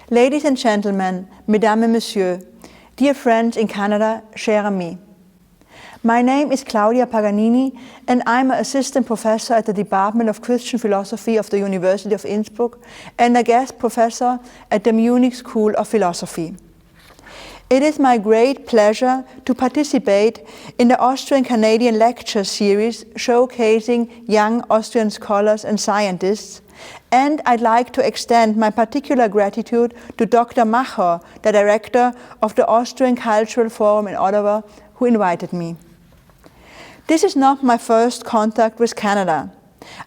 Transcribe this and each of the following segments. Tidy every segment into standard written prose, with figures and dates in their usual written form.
Ladies and gentlemen, mesdames et messieurs, dear friends in Canada, chers amis. My name is Claudia Paganini, and I'm an assistant professor at the Department of Christian Philosophy of the University of Innsbruck and a guest professor at the Munich School of Philosophy. It is my great pleasure to participate in the Austrian-Canadian lecture series showcasing young Austrian scholars and scientists, and I'd like to extend my particular gratitude to Dr. Macher, the director of the Austrian Cultural Forum in Ottawa, who invited me. This is not my first contact with Canada.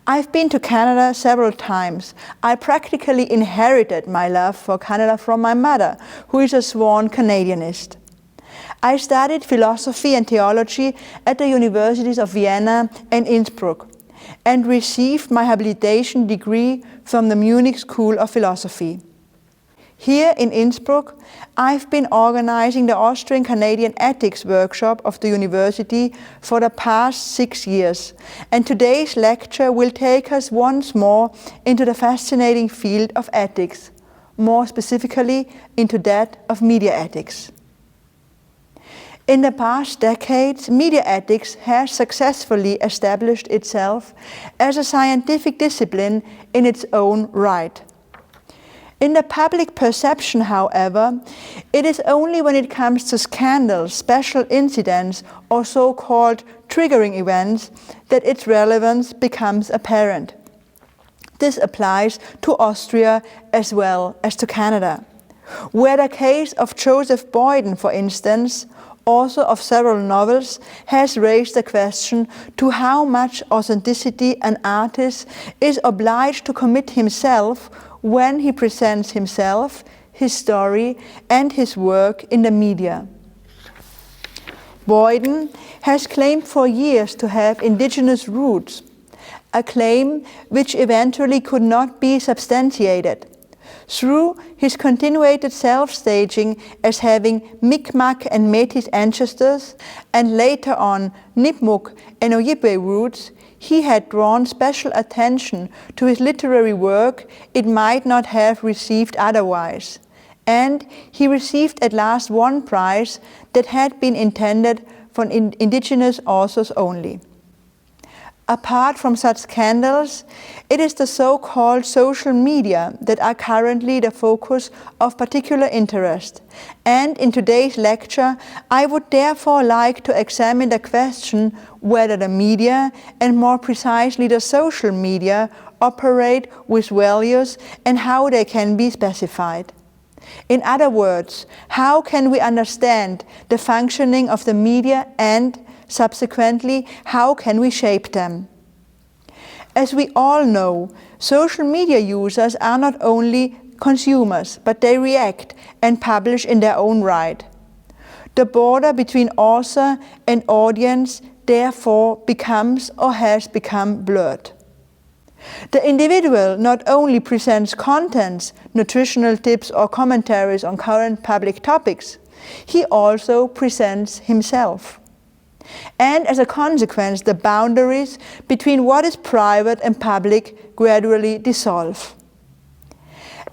I've been to Canada several times. I practically inherited my love for Canada from my mother, who is a sworn Canadianist. I studied philosophy and theology at the Universities of Vienna and Innsbruck, and received my habilitation degree from the Munich School of Philosophy. Here in Innsbruck, I've been organizing the Austrian-Canadian Ethics Workshop of the university for the past 6 years, and today's lecture will take us once more into the fascinating field of ethics, more specifically into that of media ethics. In the past decades, media ethics has successfully established itself as a scientific discipline in its own right. In the public perception, however, it is only when it comes to scandals, special incidents, or so-called triggering events that its relevance becomes apparent. This applies to Austria as well as to Canada, where the case of Joseph Boyden, for instance, author of several novels, has raised the question to how much authenticity an artist is obliged to commit himself when he presents himself, his story, and his work in the media. Boyden has claimed for years to have indigenous roots, a claim which eventually could not be substantiated. Through his continued self-staging as having Mi'kmaq and Métis ancestors, and later on Nipmuc and Ojibwe roots, he had drawn special attention to his literary work it might not have received otherwise. And he received at last one prize that had been intended for indigenous authors only. Apart from such scandals, it is the so-called social media that are currently the focus of particular interest. And in today's lecture, I would therefore like to examine the question whether the media, and more precisely the social media, operate with values and how they can be specified. In other words, how can we understand the functioning of the media and, subsequently, how can we shape them? As we all know, social media users are not only consumers, but they react and publish in their own right. The border between author and audience therefore becomes or has become blurred. The individual not only presents contents, nutritional tips or commentaries on current public topics, he also presents himself. And as a consequence, the boundaries between what is private and public gradually dissolve.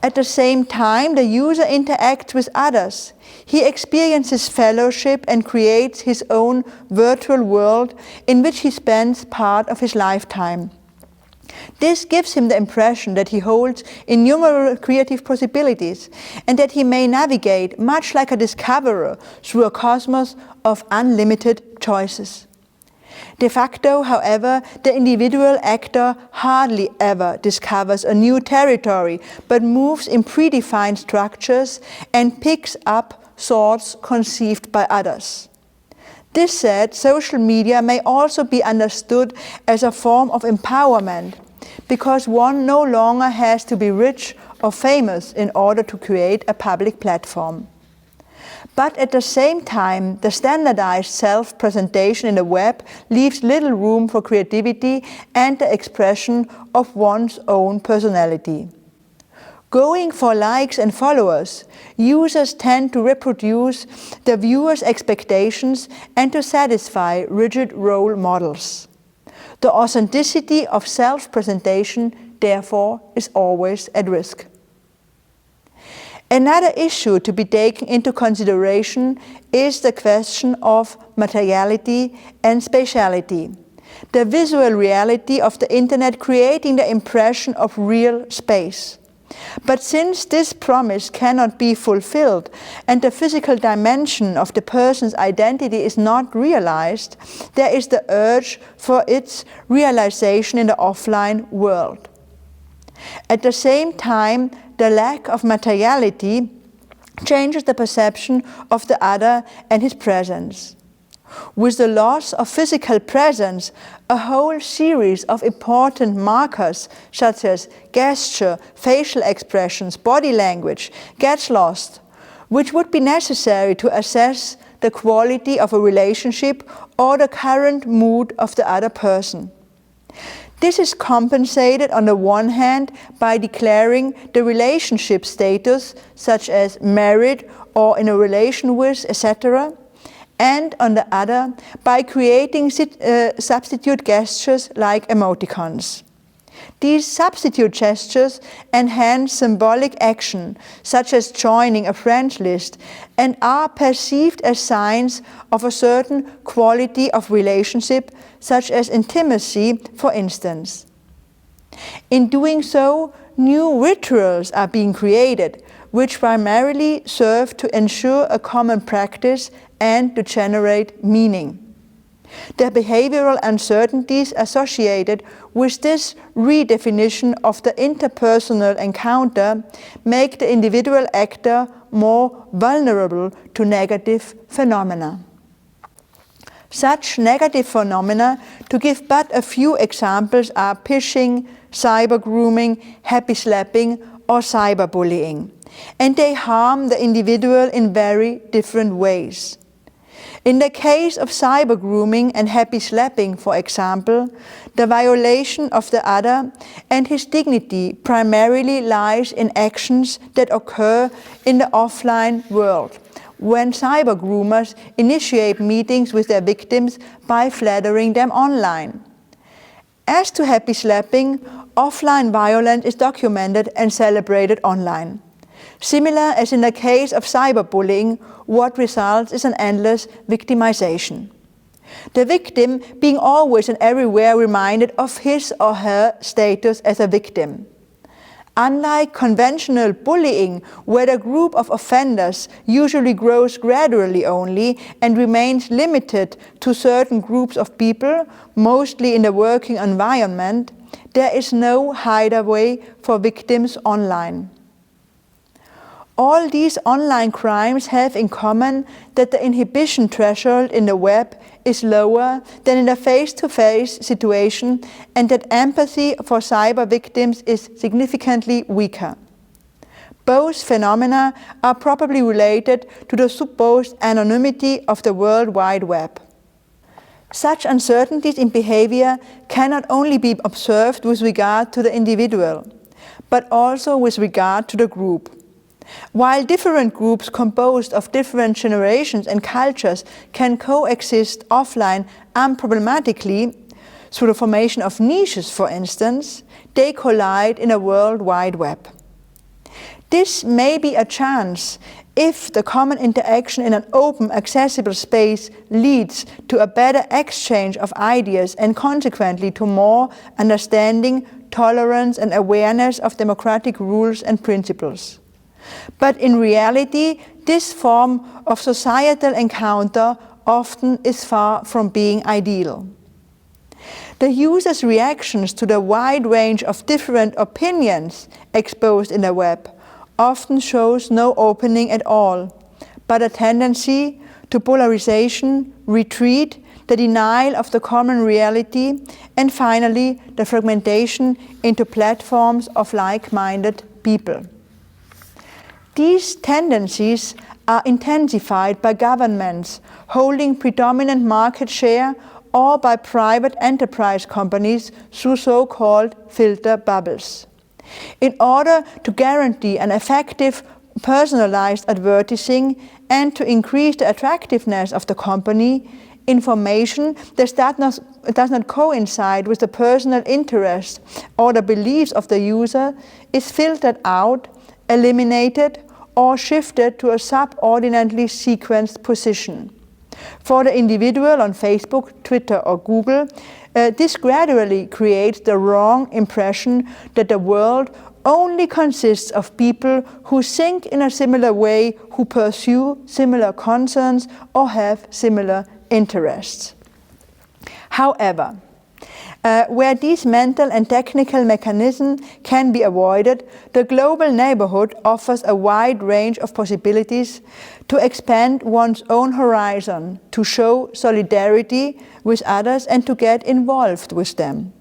At the same time, the user interacts with others. He experiences fellowship and creates his own virtual world in which he spends part of his lifetime. This gives him the impression that he holds innumerable creative possibilities and that he may navigate, much like a discoverer, through a cosmos of unlimited choices. De facto, however, the individual actor hardly ever discovers a new territory, but moves in predefined structures and picks up thoughts conceived by others. This said, social media may also be understood as a form of empowerment, because one no longer has to be rich or famous in order to create a public platform. But at the same time, the standardized self-presentation in the web leaves little room for creativity and the expression of one's own personality. Going for likes and followers, users tend to reproduce the viewer's expectations and to satisfy rigid role models. The authenticity of self-presentation, therefore, is always at risk. Another issue to be taken into consideration is the question of materiality and spatiality, the visual reality of the Internet creating the impression of real space. But since this promise cannot be fulfilled and the physical dimension of the person's identity is not realized, there is the urge for its realization in the offline world. At the same time, the lack of materiality changes the perception of the other and his presence. With the loss of physical presence, a whole series of important markers such as gesture, facial expressions, body language gets lost, which would be necessary to assess the quality of a relationship or the current mood of the other person. This is compensated on the one hand by declaring the relationship status, such as married or in a relation with, etc., and on the other by creating substitute gestures like emoticons. These substitute gestures enhance symbolic action, such as joining a friends list, and are perceived as signs of a certain quality of relationship, such as intimacy, for instance. In doing so, new rituals are being created, which primarily serve to ensure a common practice and to generate meaning. The behavioral uncertainties associated with this redefinition of the interpersonal encounter make the individual actor more vulnerable to negative phenomena. Such negative phenomena, to give but a few examples, are phishing, cyber grooming, happy slapping, or cyberbullying, and they harm the individual in very different ways. In the case of cyber grooming and happy slapping, for example, the violation of the other and his dignity primarily lies in actions that occur in the offline world, when cyber groomers initiate meetings with their victims by flattering them online. As to happy slapping, offline violence is documented and celebrated online. Similar as in the case of cyberbullying, what results is an endless victimization. The victim being always and everywhere reminded of his or her status as a victim. Unlike conventional bullying, where the group of offenders usually grows gradually only and remains limited to certain groups of people, mostly in the working environment, there is no hideaway for victims online. All these online crimes have in common that the inhibition threshold in the web is lower than in a face-to-face situation, and that empathy for cyber victims is significantly weaker. Both phenomena are probably related to the supposed anonymity of the World Wide Web. Such uncertainties in behavior cannot only be observed with regard to the individual, but also with regard to the group. While different groups composed of different generations and cultures can coexist offline unproblematically, through the formation of niches, for instance, they collide in a World Wide Web. This may be a chance if the common interaction in an open, accessible space leads to a better exchange of ideas and consequently to more understanding, tolerance, and awareness of democratic rules and principles. But in reality, this form of societal encounter often is far from being ideal. The user's reactions to the wide range of different opinions exposed in the web often shows no opening at all, but a tendency to polarization, retreat, the denial of the common reality, and finally, the fragmentation into platforms of like-minded people. These tendencies are intensified by governments holding predominant market share or by private enterprise companies through so-called filter bubbles. In order to guarantee an effective personalized advertising and to increase the attractiveness of the company, information that does not coincide with the personal interests or the beliefs of the user is filtered out, eliminated, or shifted to a subordinately sequenced position. For the individual on Facebook, Twitter, or Google, this gradually creates the wrong impression that the world only consists of people who think in a similar way, who pursue similar concerns, or have similar interests. However, where these mental and technical mechanisms can be avoided, the global neighborhood offers a wide range of possibilities to expand one's own horizon, to show solidarity with others and to get involved with them.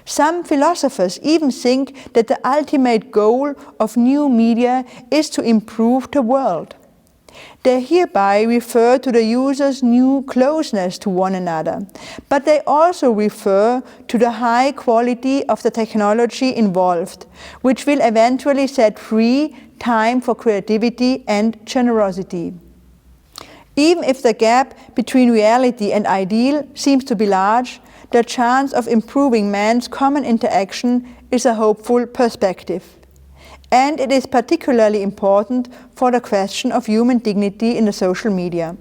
Some philosophers even think that the ultimate goal of new media is to improve the world. They hereby refer to the user's new closeness to one another, but they also refer to the high quality of the technology involved, which will eventually set free time for creativity and generosity. Even if the gap between reality and ideal seems to be large, the chance of improving man's common interaction is a hopeful perspective. And it is particularly important for the question of human dignity in the social media.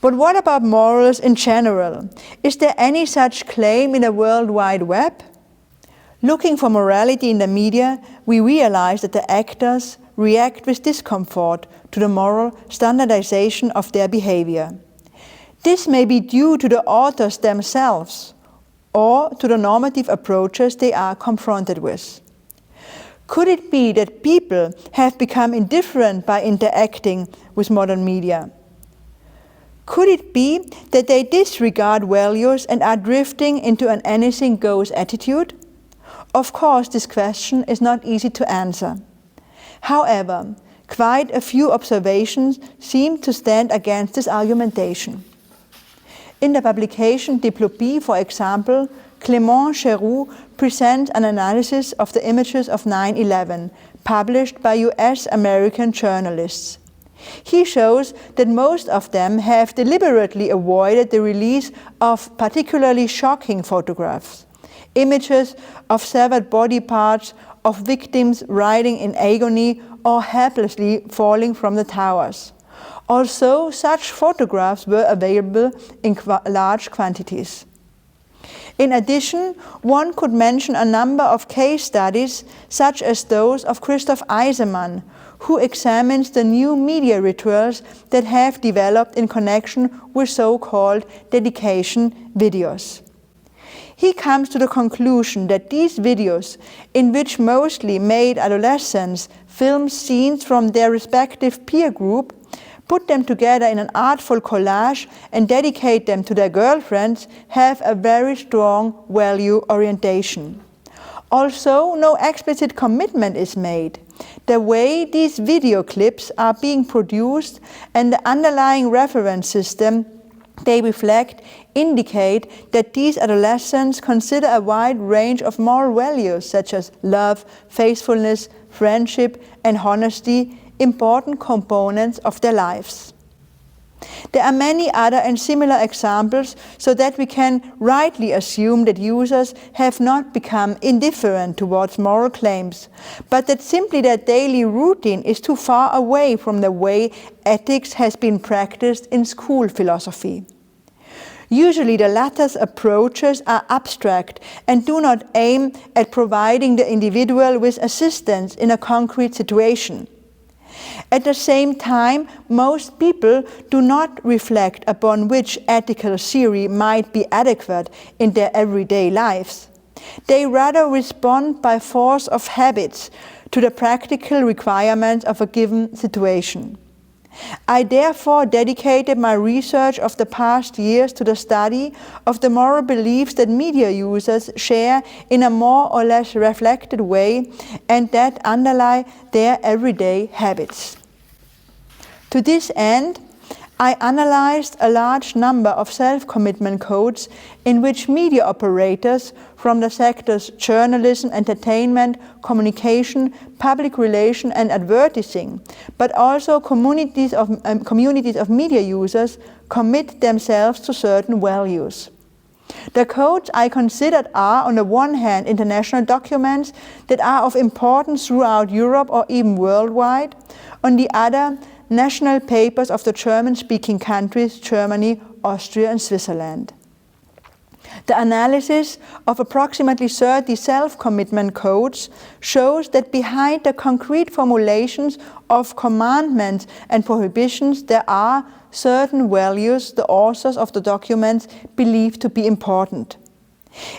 But what about morals in general? Is there any such claim in the World Wide Web? Looking for morality in the media, we realize that the actors react with discomfort to the moral standardization of their behavior. This may be due to the authors themselves or to the normative approaches they are confronted with. Could it be that people have become indifferent by interacting with modern media? Could it be that they disregard values and are drifting into an anything goes attitude? Of course, this question is not easy to answer. However, quite a few observations seem to stand against this argumentation. In the publication Diplopie, for example, Clément Cheroux presents an analysis of the images of 9/11, published by US-American journalists. He shows that most of them have deliberately avoided the release of particularly shocking photographs, images of severed body parts, of victims writhing in agony or helplessly falling from the towers. Also, such photographs were available in large quantities. In addition, one could mention a number of case studies, such as those of Christoph Eisenman, who examines the new media rituals that have developed in connection with so-called dedication videos. He comes to the conclusion that these videos, in which mostly made adolescents film scenes from their respective peer group, put them together in an artful collage and dedicate them to their girlfriends, have a very strong value orientation. Also, no explicit commitment is made. The way these video clips are being produced and the underlying reference system they reflect indicate that these adolescents consider a wide range of moral values such as love, faithfulness, friendship, and honesty important components of their lives. There are many other and similar examples, so that we can rightly assume that users have not become indifferent towards moral claims, but that simply their daily routine is too far away from the way ethics has been practiced in school philosophy. Usually the latter's approaches are abstract and do not aim at providing the individual with assistance in a concrete situation. At the same time, most people do not reflect upon which ethical theory might be adequate in their everyday lives. They rather respond by force of habits to the practical requirements of a given situation. I therefore dedicated my research of the past years to the study of the moral beliefs that media users share in a more or less reflected way and that underlie their everyday habits. To this end, I analyzed a large number of self-commitment codes in which media operators from the sectors journalism, entertainment, communication, public relation and advertising, but also communities of media users commit themselves to certain values. The codes I considered are, on the one hand, international documents that are of importance throughout Europe or even worldwide, on the other, national papers of the German-speaking countries, Germany, Austria and Switzerland. The analysis of approximately 30 self-commitment codes shows that behind the concrete formulations of commandments and prohibitions there are certain values the authors of the documents believe to be important.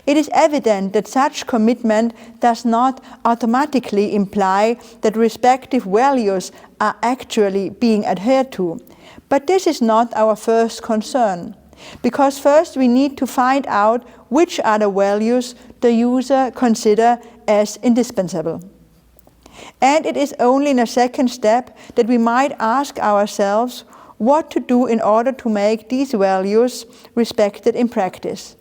It is evident that such commitment does not automatically imply that respective values are actually being adhered to. But this is not our first concern, because first we need to find out which are the values the user considers as indispensable. And it is only in a second step that we might ask ourselves what to do in order to make these values respected in practice.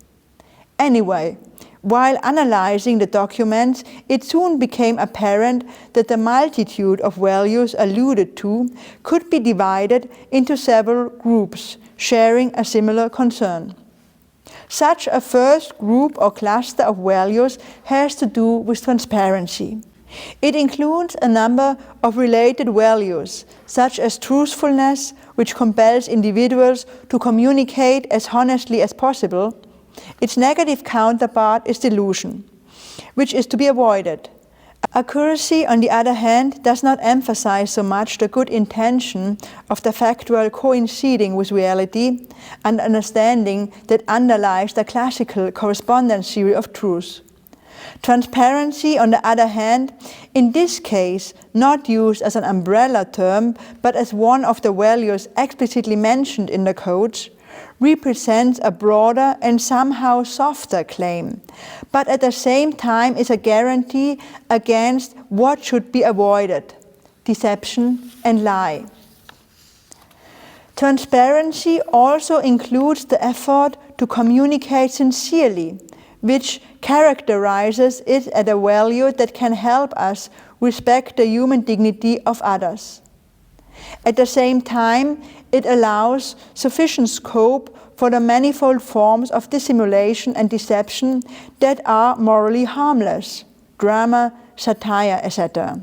Anyway, while analyzing the documents, it soon became apparent that the multitude of values alluded to could be divided into several groups, sharing a similar concern. Such a first group or cluster of values has to do with transparency. It includes a number of related values, such as truthfulness, which compels individuals to communicate as honestly as possible. Its negative counterpart is delusion, which is to be avoided. Accuracy, on the other hand, does not emphasize so much the good intention of the factual coinciding with reality and understanding that underlies the classical correspondence theory of truth. Transparency, on the other hand, in this case, not used as an umbrella term, but as one of the values explicitly mentioned in the codes, represents a broader and somehow softer claim, but at the same time is a guarantee against what should be avoided: deception and lie. Transparency also includes the effort to communicate sincerely, which characterizes it as a value that can help us respect the human dignity of others. At the same time, it allows sufficient scope for the manifold forms of dissimulation and deception that are morally harmless: drama, satire, etc.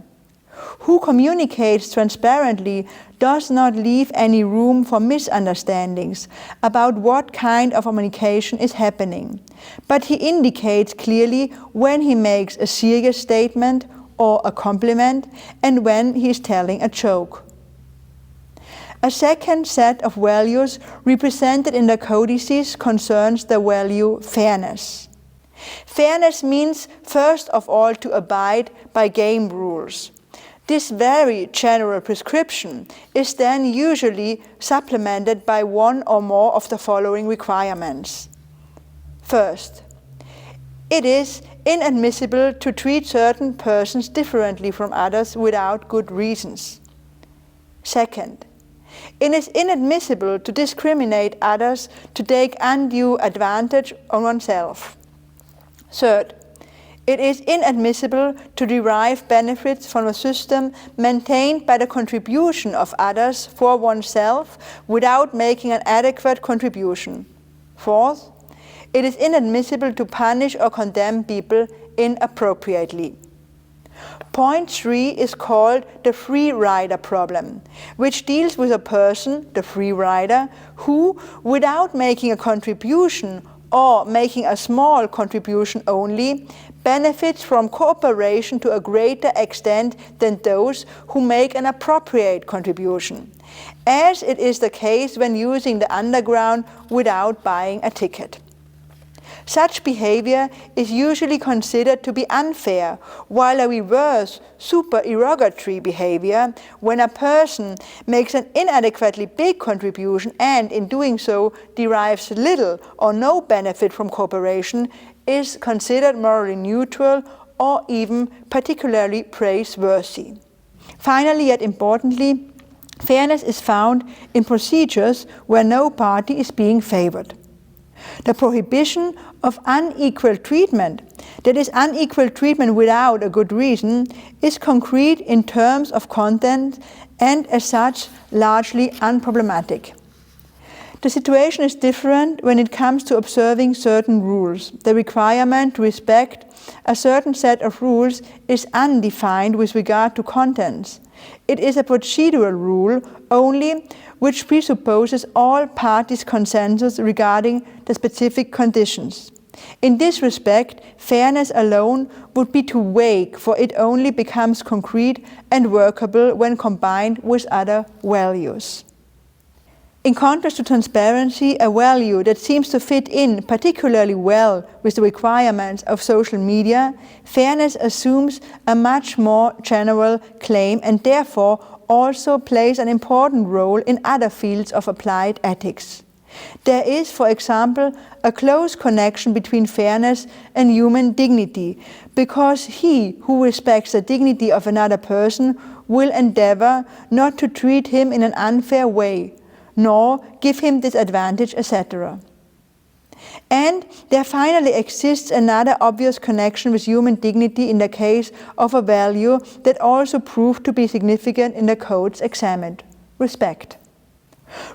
Who communicates transparently does not leave any room for misunderstandings about what kind of communication is happening, but he indicates clearly when he makes a serious statement or a compliment and when he is telling a joke. A second set of values represented in the codices concerns the value fairness. Fairness means, first of all, to abide by game rules. This very general prescription is then usually supplemented by one or more of the following requirements. First, it is inadmissible to treat certain persons differently from others without good reasons. Second, it is inadmissible to discriminate others to take undue advantage on oneself. Third, it is inadmissible to derive benefits from a system maintained by the contribution of others for oneself without making an adequate contribution. Fourth, it is inadmissible to punish or condemn people inappropriately. Point 3 is called the free rider problem, which deals with a person, the free rider, who, without making a contribution or making a small contribution only, benefits from cooperation to a greater extent than those who make an appropriate contribution, as it is the case when using the underground without buying a ticket. Such behavior is usually considered to be unfair, while a reverse, supererogatory behavior, when a person makes an inadequately big contribution and in doing so derives little or no benefit from cooperation, is considered morally neutral or even particularly praiseworthy. Finally, yet importantly, fairness is found in procedures where no party is being favored. The prohibition of unequal treatment, that is, unequal treatment without a good reason, is concrete in terms of content and as such largely unproblematic. The situation is different when it comes to observing certain rules. The requirement to respect a certain set of rules is undefined with regard to contents. It is a procedural rule only which presupposes all parties' consensus regarding the specific conditions. In this respect, fairness alone would be too vague, for it only becomes concrete and workable when combined with other values. In contrast to transparency, a value that seems to fit in particularly well with the requirements of social media, fairness assumes a much more general claim and therefore also plays an important role in other fields of applied ethics. There is, for example, a close connection between fairness and human dignity, because he who respects the dignity of another person will endeavor not to treat him in an unfair way, nor give him disadvantage, etc. And there finally exists another obvious connection with human dignity in the case of a value that also proved to be significant in the codes examined: respect.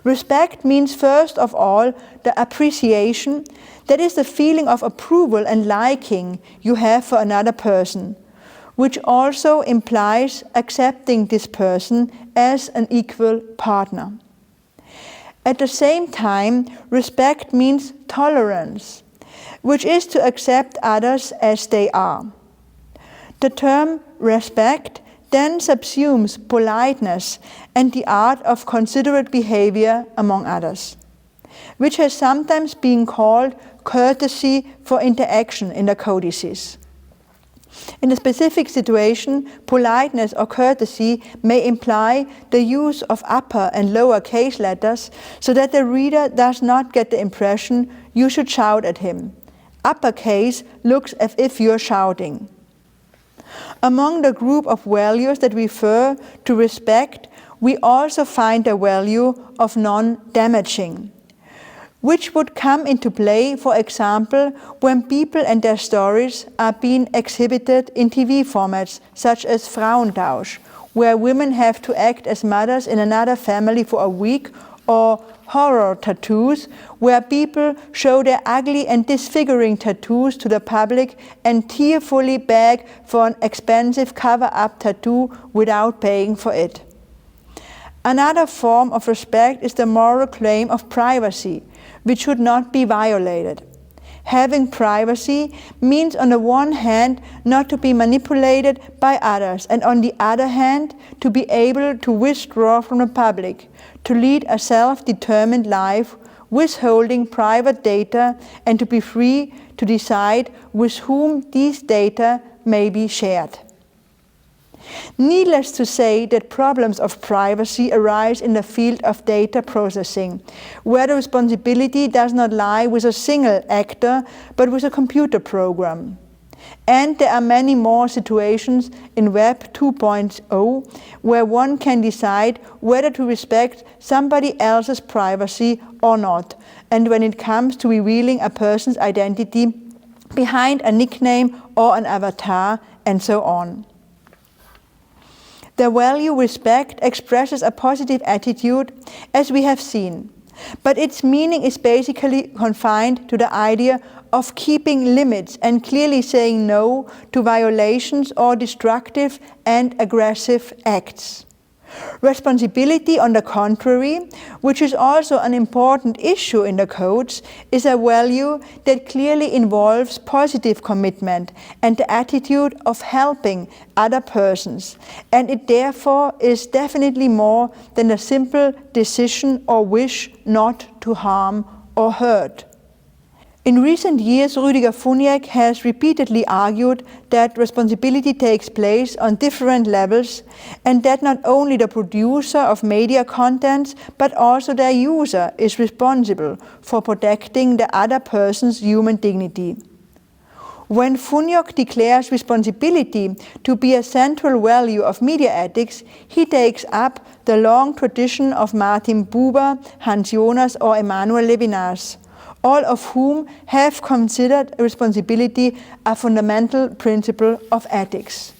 Respect means first of all the appreciation, that is the feeling of approval and liking you have for another person, which also implies accepting this person as an equal partner. At the same time, respect means tolerance, which is to accept others as they are. The term respect then subsumes politeness and the art of considerate behavior, among others, which has sometimes been called courtesy for interaction in the codices. In a specific situation, politeness or courtesy may imply the use of upper and lower case letters so that the reader does not get the impression you should shout at him. Uppercase looks as if you're shouting. Among the group of values that refer to respect, we also find the value of non-damaging, which would come into play, for example, when people and their stories are being exhibited in TV formats such as Frauentausch, where women have to act as mothers in another family for a week, or horror tattoos, where people show their ugly and disfiguring tattoos to the public and tearfully beg for an expensive cover-up tattoo without paying for it. Another form of respect is the moral claim of privacy, which should not be violated. Having privacy means on the one hand not to be manipulated by others, and on the other hand to be able to withdraw from the public, to lead a self-determined life, withholding private data, and to be free to decide with whom these data may be shared. Needless to say that problems of privacy arise in the field of data processing, where the responsibility does not lie with a single actor, but with a computer program. And there are many more situations in Web 2.0 where one can decide whether to respect somebody else's privacy or not, and when it comes to revealing a person's identity behind a nickname or an avatar, and so on. The value respect expresses a positive attitude, as we have seen, but its meaning is basically confined to the idea of keeping limits and clearly saying no to violations or destructive and aggressive acts. Responsibility, on the contrary, which is also an important issue in the codes, is a value that clearly involves positive commitment and the attitude of helping other persons, and it therefore is definitely more than a simple decision or wish not to harm or hurt. In recent years, Rüdiger Funiek has repeatedly argued that responsibility takes place on different levels and that not only the producer of media contents but also their user is responsible for protecting the other person's human dignity. When Funiok declares responsibility to be a central value of media ethics, he takes up the long tradition of Martin Buber, Hans Jonas or Emanuel Levinas, all of whom have considered responsibility a fundamental principle of ethics.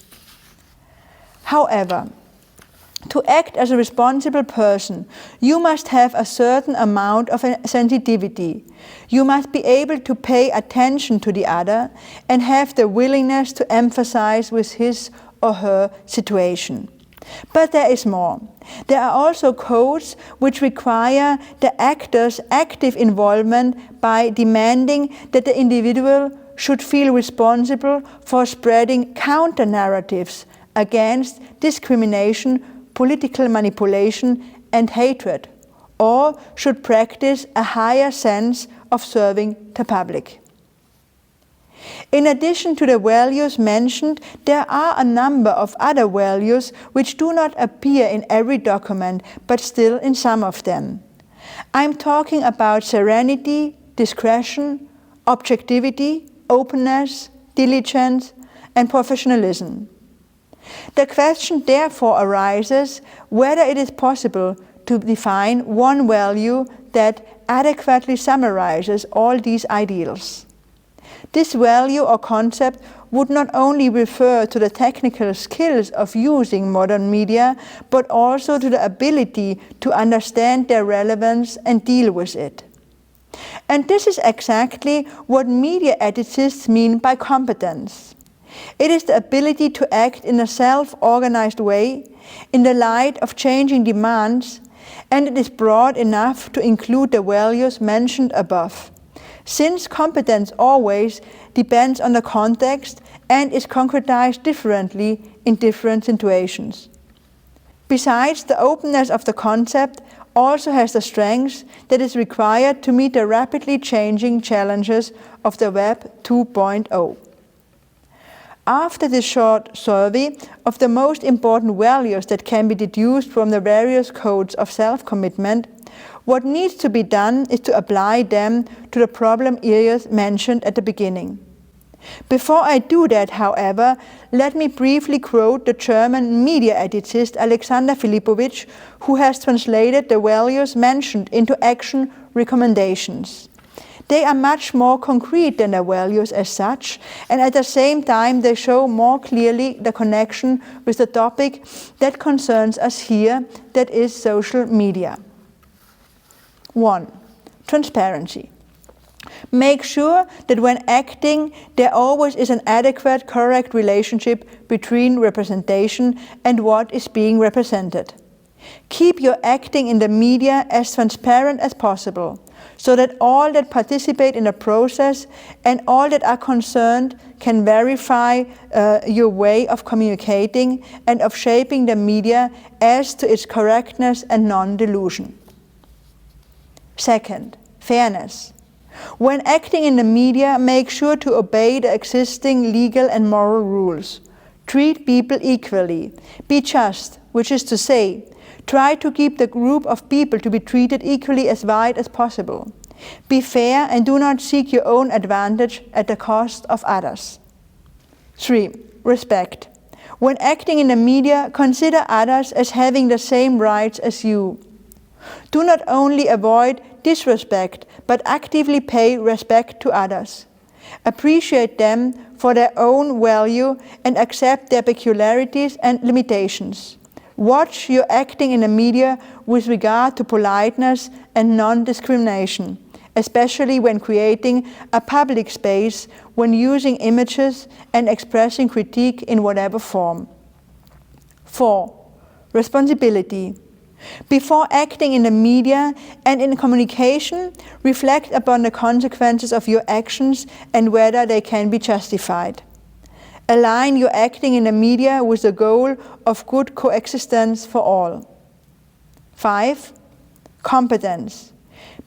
However, to act as a responsible person, you must have a certain amount of sensitivity. You must be able to pay attention to the other and have the willingness to empathize with his or her situation. But there is more. There are also codes which require the actor's active involvement by demanding that the individual should feel responsible for spreading counter-narratives against discrimination, political manipulation, and hatred, or should practice a higher sense of serving the public. In addition to the values mentioned, there are a number of other values which do not appear in every document, but still in some of them. I'm talking about serenity, discretion, objectivity, openness, diligence, and professionalism. The question therefore arises whether it is possible to define one value that adequately summarizes all these ideals. This value or concept would not only refer to the technical skills of using modern media, but also to the ability to understand their relevance and deal with it. And this is exactly what media ethicists mean by competence. It is the ability to act in a self-organized way, in the light of changing demands, and it is broad enough to include the values mentioned above, since competence always depends on the context and is concretized differently in different situations. Besides, the openness of the concept also has the strength that is required to meet the rapidly changing challenges of the Web 2.0. After this short survey of the most important values that can be deduced from the various codes of self-commitment, what needs to be done is to apply them to the problem areas mentioned at the beginning. Before I do that, however, let me briefly quote the German media ethicist Alexander Filipovich, who has translated the values mentioned into action recommendations. They are much more concrete than the values as such, and at the same time they show more clearly the connection with the topic that concerns us here, that is social media. 1. Transparency. Make sure that when acting, there always is an adequate, correct relationship between representation and what is being represented. Keep your acting in the media as transparent as possible, so that all that participate in the process and all that are concerned can verify your way of communicating and of shaping the media as to its correctness and non-delusion. Second, fairness. When acting in the media, make sure to obey the existing legal and moral rules. Treat people equally. Be just, which is to say, try to keep the group of people to be treated equally as wide as possible. Be fair and do not seek your own advantage at the cost of others. 3. Respect. When acting in the media, consider others as having the same rights as you. Do not only avoid disrespect, but actively pay respect to others. Appreciate them for their own value and accept their peculiarities and limitations. Watch your acting in the media with regard to politeness and non-discrimination, especially when creating a public space, when using images and expressing critique in whatever form. 4. Responsibility. Before acting in the media and in communication, reflect upon the consequences of your actions and whether they can be justified. Align your acting in the media with the goal of good coexistence for all. 5. Competence.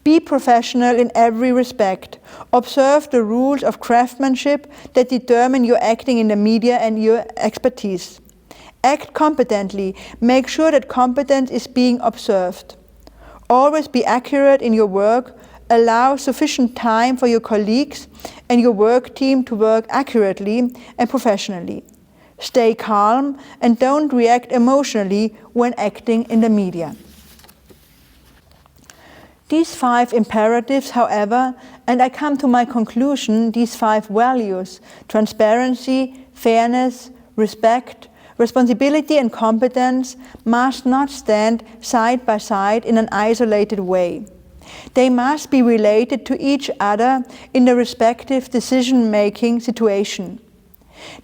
Be professional in every respect. Observe the rules of craftsmanship that determine your acting in the media and your expertise. Act competently. Make sure that competence is being observed. Always be accurate in your work. Allow sufficient time for your colleagues and your work team to work accurately and professionally. Stay calm and don't react emotionally when acting in the media. These 5 imperatives, however, and I come to my conclusion, these 5 values, transparency, fairness, respect, responsibility and competence, must not stand side by side in an isolated way. They must be related to each other in the respective decision-making situation.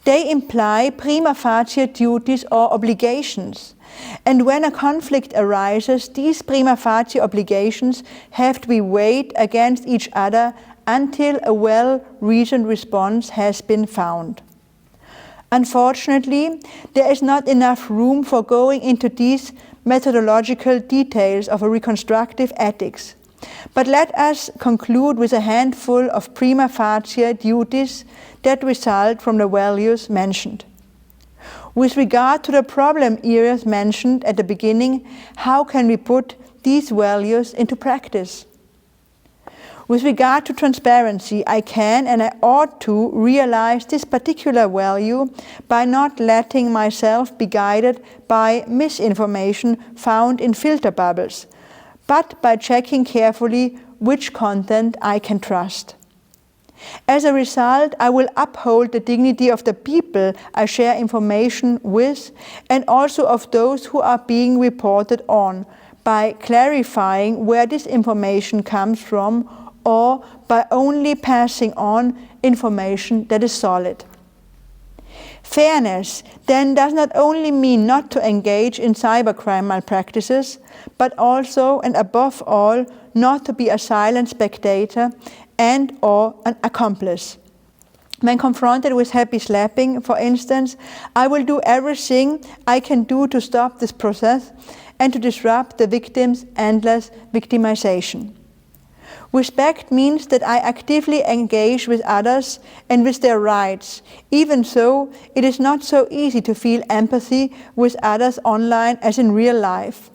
They imply prima facie duties or obligations, and when a conflict arises, these prima facie obligations have to be weighed against each other until a well-reasoned response has been found. Unfortunately, there is not enough room for going into these methodological details of a reconstructive ethics. But let us conclude with a handful of prima facie duties that result from the values mentioned. With regard to the problem areas mentioned at the beginning, how can we put these values into practice? With regard to transparency, I can and I ought to realize this particular value by not letting myself be guided by misinformation found in filter bubbles, but by checking carefully which content I can trust. As a result, I will uphold the dignity of the people I share information with and also of those who are being reported on by clarifying where this information comes from or by only passing on information that is solid. Fairness then does not only mean not to engage in cybercrime malpractices, but also and above all not to be a silent spectator and or an accomplice. When confronted with happy slapping, for instance, I will do everything I can do to stop this process and to disrupt the victim's endless victimization. Respect means that I actively engage with others and with their rights, even so it is not so easy to feel empathy with others online as in real life.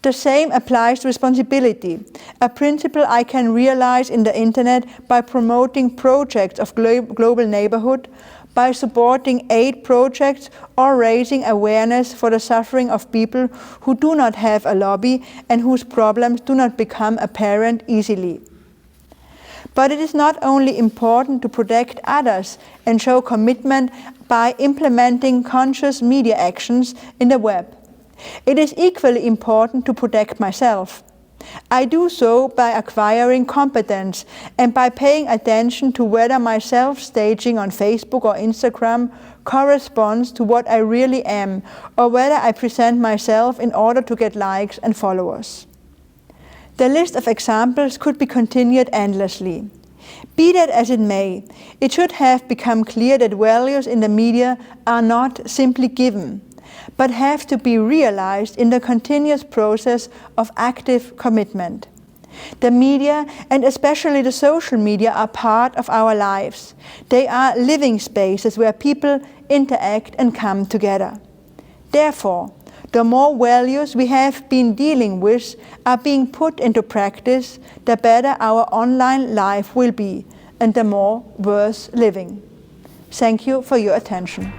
The same applies to responsibility, a principle I can realize in the internet by promoting projects of global neighborhood, by supporting aid projects or raising awareness for the suffering of people who do not have a lobby and whose problems do not become apparent easily. But it is not only important to protect others and show commitment by implementing conscious media actions in the web. It is equally important to protect myself. I do so by acquiring competence and by paying attention to whether my self-staging on Facebook or Instagram corresponds to what I really am, or whether I present myself in order to get likes and followers. The list of examples could be continued endlessly. Be that as it may, it should have become clear that values in the media are not simply given, but have to be realized in the continuous process of active commitment. The media, and especially the social media, are part of our lives. They are living spaces where people interact and come together. Therefore, the more values we have been dealing with are being put into practice, the better our online life will be, and the more worth living. Thank you for your attention.